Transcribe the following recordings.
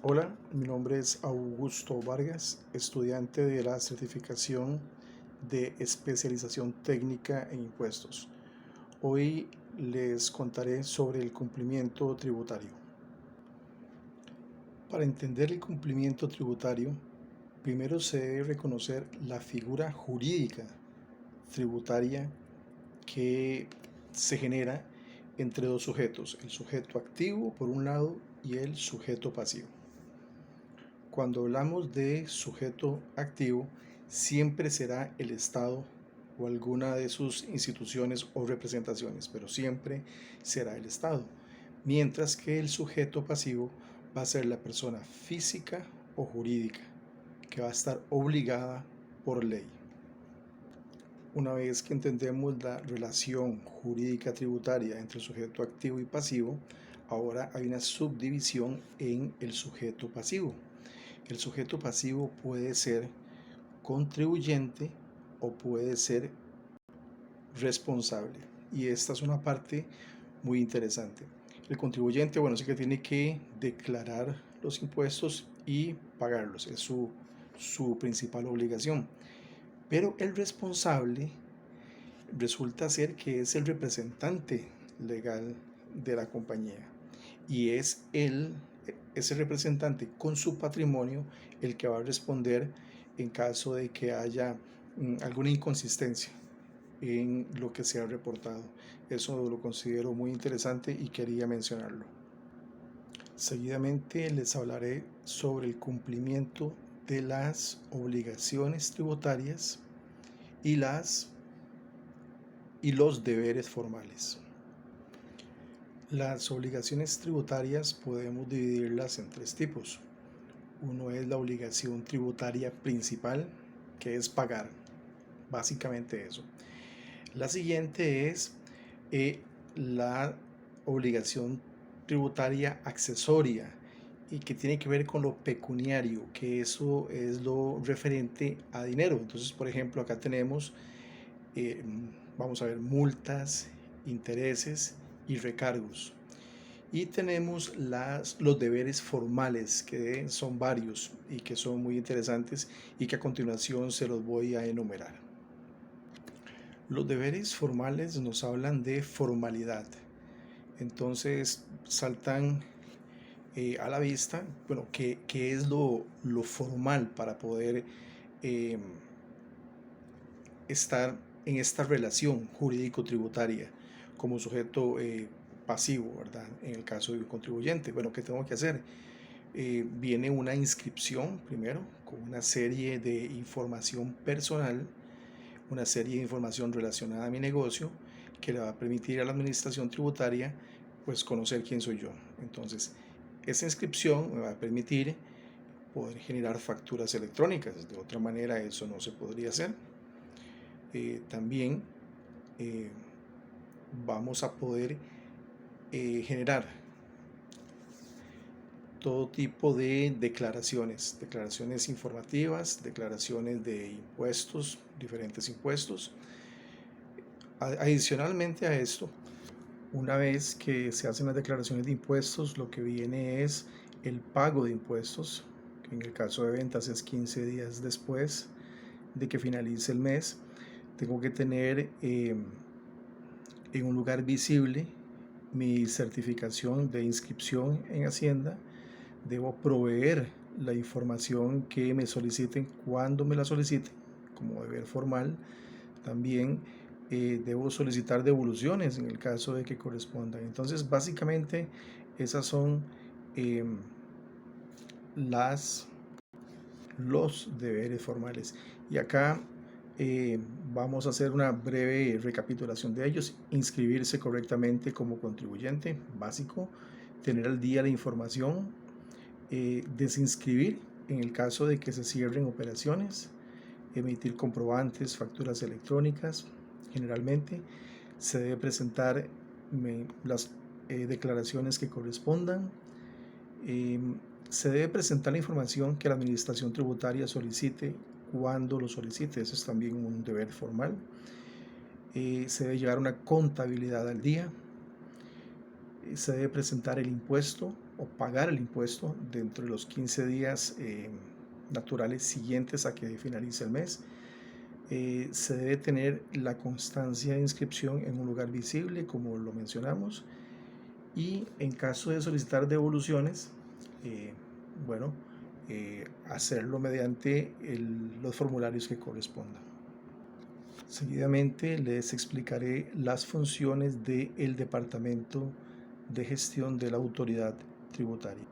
Hola, mi nombre es Augusto Vargas, estudiante de la certificación de especialización técnica en impuestos. Hoy les contaré sobre el cumplimiento tributario. Para entender el cumplimiento tributario, primero se debe reconocer la figura jurídica tributaria que se genera entre dos sujetos, el sujeto activo por un lado y el sujeto pasivo. Cuando hablamos de sujeto activo, siempre será el Estado o alguna de sus instituciones o representaciones, pero siempre será el Estado. Mientras que el sujeto pasivo va a ser la persona física o jurídica, que va a estar obligada por ley. Una vez que entendemos la relación jurídica tributaria entre sujeto activo y pasivo, ahora hay una subdivisión en el sujeto pasivo. El sujeto pasivo puede ser contribuyente o puede ser responsable. Y esta es una parte muy interesante. El contribuyente, bueno, sí que tiene que declarar los impuestos y pagarlos. Es su principal obligación. Pero el responsable resulta ser que es el representante legal de la compañía. Y es ese representante con su patrimonio el que va a responder en caso de que haya alguna inconsistencia en lo que se ha reportado. Eso lo considero muy interesante y quería mencionarlo. Seguidamente les hablaré sobre el cumplimiento de las obligaciones tributarias y los deberes formales. Las obligaciones tributarias podemos dividirlas en tres tipos. Uno es la obligación tributaria principal, que es pagar, básicamente eso. La siguiente es la obligación tributaria accesoria y que tiene que ver con lo pecuniario, que eso es lo referente a dinero. Entonces, por ejemplo, acá tenemos, vamos a ver, multas, intereses y recargos. Y tenemos los deberes formales, que son varios y que son muy interesantes y que a continuación se los voy a enumerar. Los deberes formales nos hablan de formalidad. Entonces saltan a la vista, bueno, qué es lo formal para poder eh, estar en esta relación jurídico-tributaria como sujeto pasivo, ¿verdad? En el caso de un contribuyente. Bueno, ¿qué tengo que hacer? Viene una inscripción primero con una serie de información personal, una serie de información relacionada a mi negocio que le va a permitir a la administración tributaria pues conocer quién soy yo. Entonces, esa inscripción me va a permitir poder generar facturas electrónicas. De otra manera eso no se podría hacer. También vamos a poder generar todo tipo de declaraciones informativas, declaraciones de impuestos, diferentes impuestos. Adicionalmente a esto, una vez que se hacen las declaraciones de impuestos, lo que viene es el pago de impuestos, que en el caso de ventas es 15 días después de que finalice el mes. Tengo que tener en un lugar visible mi certificación de inscripción en Hacienda. Debo proveer la información que me soliciten cuando me la soliciten como deber formal. También debo solicitar devoluciones en el caso de que correspondan. Entonces, básicamente, esas son eh, los deberes formales. Y acá vamos a hacer una breve recapitulación de ellos. Inscribirse correctamente como contribuyente, básico. Tener al día la información. Desinscribir en el caso de que se cierren operaciones. Emitir comprobantes, facturas electrónicas. Generalmente se debe presentar las declaraciones que correspondan. Se debe presentar la información que la administración tributaria solicite cuando lo solicite. Eso es también un deber formal. Se debe llevar una contabilidad al día. Se debe presentar el impuesto o pagar el impuesto dentro de los 15 días naturales siguientes a que finalice el mes. Se debe tener la constancia de inscripción en un lugar visible, como lo mencionamos, y en caso de solicitar devoluciones, bueno, hacerlo mediante los formularios que correspondan. Seguidamente les explicaré las funciones del Departamento de Gestión de la Autoridad Tributaria,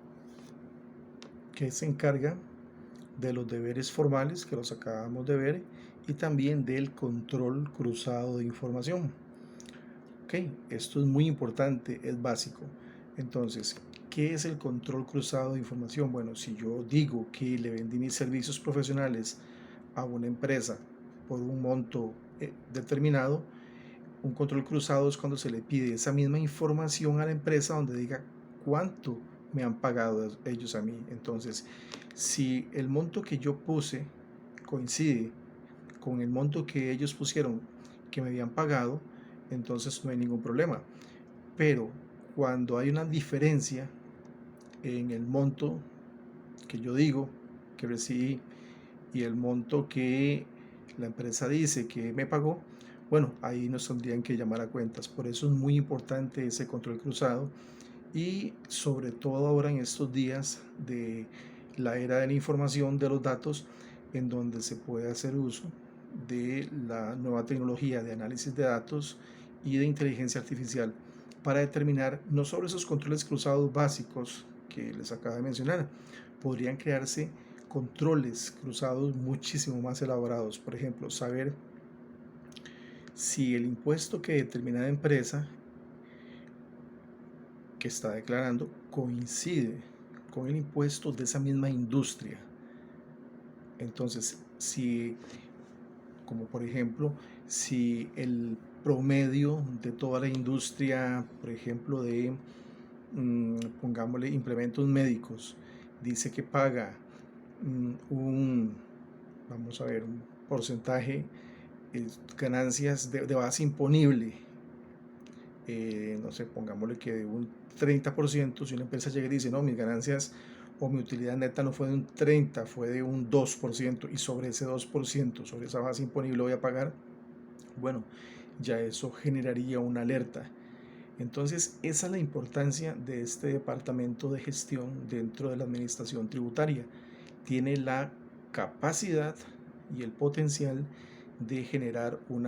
que se encarga de los deberes formales que los acabamos de ver y también del control cruzado de información. Ok, esto es muy importante, es básico. Entonces, ¿qué es el control cruzado de información? Bueno, si yo digo que le vendí mis servicios profesionales a una empresa por un monto determinado, un control cruzado es cuando se le pide esa misma información a la empresa donde diga cuánto me han pagado ellos a mí. Entonces, si el monto que yo puse coincide con el monto que ellos pusieron que me habían pagado, entonces no hay ningún problema. Pero cuando hay una diferencia en el monto que yo digo que recibí y el monto que la empresa dice que me pagó, bueno, ahí nos tendrían que llamar a cuentas. Por eso es muy importante ese control cruzado y sobre todo ahora en estos días de la era de la información de los datos, en donde se puede hacer uso de la nueva tecnología de análisis de datos y de inteligencia artificial para determinar no solo esos controles cruzados básicos que les acabo de mencionar, podrían crearse controles cruzados muchísimo más elaborados. Por ejemplo, saber si el impuesto que determinada empresa que está declarando coincide con el impuesto de esa misma industria. Entonces, si, como por ejemplo, si el promedio de toda la industria, por ejemplo, de, pongámosle, implementos médicos, dice que paga vamos a ver, un porcentaje, ganancias de base imponible, no sé, pongámosle que de un 30%, si una empresa llega y dice, no, mis ganancias o mi utilidad neta no fue de un 30, fue de un 2%, y sobre ese 2%, sobre esa base imponible voy a pagar, bueno, ya eso generaría una alerta. Entonces, esa es la importancia de este departamento de gestión dentro de la administración tributaria. Tiene la capacidad y el potencial de generar un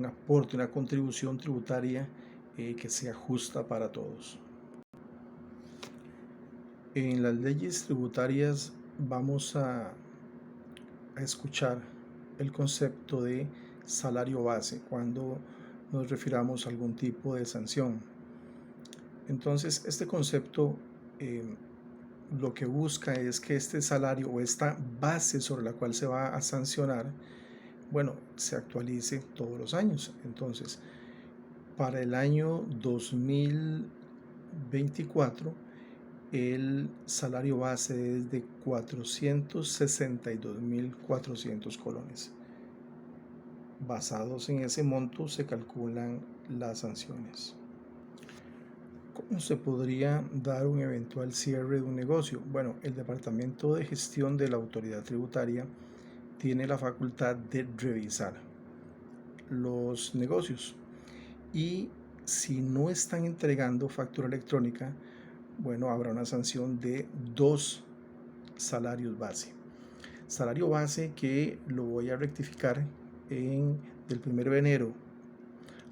aporte, una contribución tributaria que sea justa para todos. En las leyes tributarias vamos a escuchar el concepto de salario base cuando nos refiramos a algún tipo de sanción. Entonces, este concepto lo que busca es que este salario o esta base sobre la cual se va a sancionar, bueno, se actualice todos los años. Entonces, para el año 2024, el salario base es de 462.400 colones. Basados en ese monto se calculan las sanciones. ¿Cómo se podría dar un eventual cierre de un negocio? Bueno, el Departamento de Gestión de la Autoridad Tributaria tiene la facultad de revisar los negocios y si no están entregando factura electrónica, bueno, habrá una sanción de 2 salarios base. Salario base que lo voy a rectificar del 1 de enero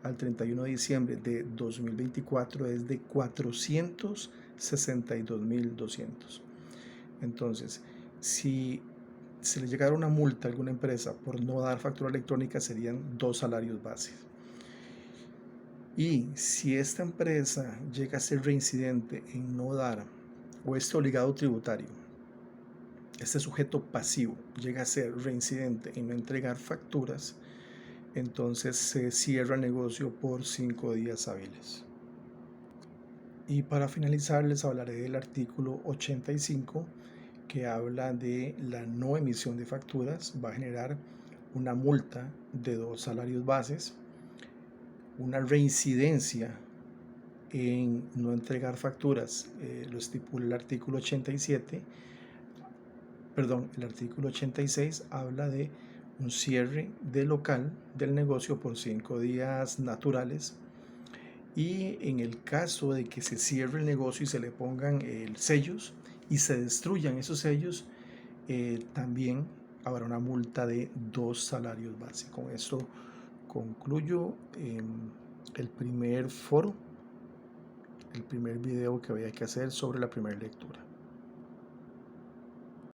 al 31 de diciembre de 2024 es de 462.200. Entonces, si se le llegara una multa a alguna empresa por no dar factura electrónica, serían 2 salarios base. Y si esta empresa llega a ser reincidente en no dar, o este obligado tributario, este sujeto pasivo, llega a ser reincidente en no entregar facturas, entonces se cierra el negocio por 5 días hábiles. Y para finalizar les hablaré del artículo 85 que habla de la no emisión de facturas. Va a generar una multa de 2 salarios bases, una reincidencia en no entregar facturas, lo estipula el artículo 87, perdón, el artículo 86 habla de un cierre de local del negocio por 5 días naturales, y en el caso de que se cierre el negocio y se le pongan sellos y se destruyan esos sellos, también habrá una multa de 2 salarios básicos. Con esto concluyo el primer foro, el primer video que había que hacer sobre la primera lectura.